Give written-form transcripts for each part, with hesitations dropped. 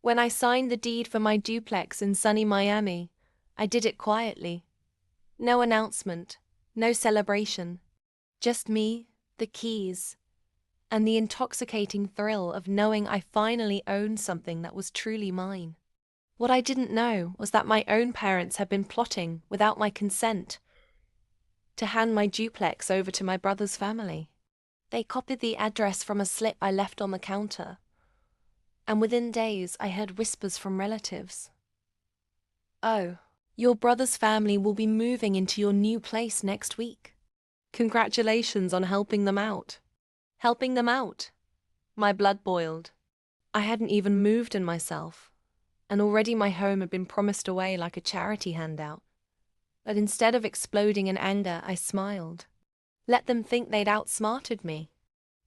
When I signed the deed for my duplex in sunny Miami, I did it quietly. No announcement, no celebration. Just me, the keys, and the intoxicating thrill of knowing I finally owned something that was truly mine. What I didn't know was that my own parents had been plotting, without my consent, to hand my duplex over to my brother's family. They copied the address from a slip I left on the counter, and within days I heard whispers from relatives. "Oh, your brother's family will be moving into your new place next week. Congratulations on helping them out." Helping them out. My blood boiled. I hadn't even moved in myself, and already my home had been promised away like a charity handout. But instead of exploding in anger, I smiled. Let them think they'd outsmarted me.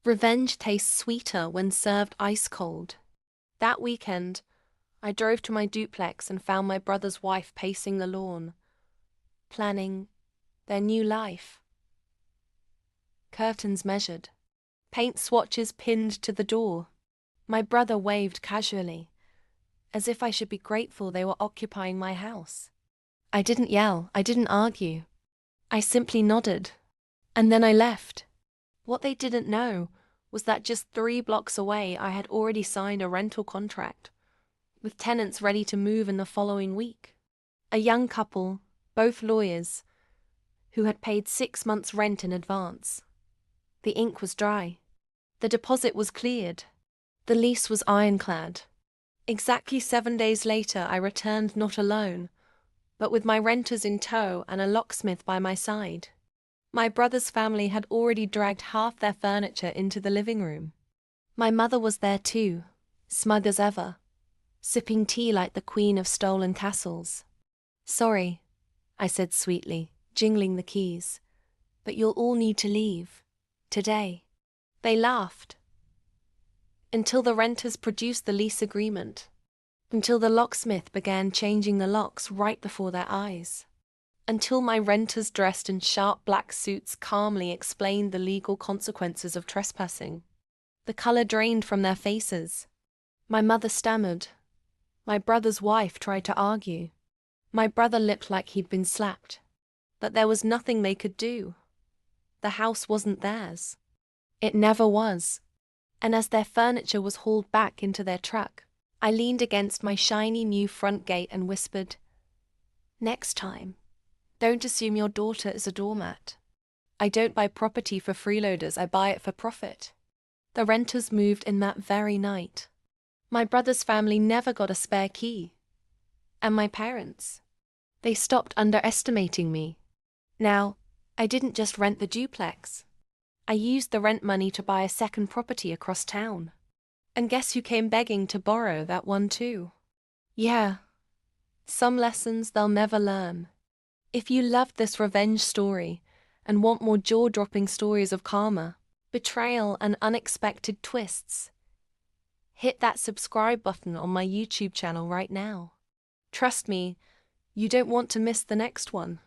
Revenge tastes sweeter when served ice cold. That weekend, I drove to my duplex and found my brother's wife pacing the lawn, planning their new life. Curtains measured, paint swatches pinned to the door. My brother waved casually, as if I should be grateful they were occupying my house. I didn't yell, I didn't argue. I simply nodded, and then I left. What they didn't know was that just 3 blocks away I had already signed a rental contract, with tenants ready to move in the following week. A young couple, both lawyers, who had paid 6 months' rent in advance. The ink was dry. The deposit was cleared. The lease was ironclad. Exactly 7 days later I returned not alone, but with my renters in tow and a locksmith by my side. My brother's family had already dragged half their furniture into the living room. My mother was there too, smug as ever, sipping tea like the queen of stolen castles. "Sorry," I said sweetly, jingling the keys, "but you'll all need to leave. Today." They laughed. Until the renters produced the lease agreement. Until the locksmith began changing the locks right before their eyes. Until my renters dressed in sharp black suits calmly explained the legal consequences of trespassing. The color drained from their faces. My mother stammered. My brother's wife tried to argue. My brother looked like he'd been slapped. But there was nothing they could do. The house wasn't theirs. It never was. And as their furniture was hauled back into their truck, I leaned against my shiny new front gate and whispered, "Next time, don't assume your daughter is a doormat. I don't buy property for freeloaders, I buy it for profit." The renters moved in that very night. My brother's family never got a spare key. And my parents, they stopped underestimating me. Now, I didn't just rent the duplex. I used the rent money to buy a second property across town. And guess who came begging to borrow that one too? Yeah, some lessons they'll never learn. If you loved this revenge story and want more jaw-dropping stories of karma, betrayal, and unexpected twists, hit that subscribe button on my YouTube channel right now. Trust me, you don't want to miss the next one.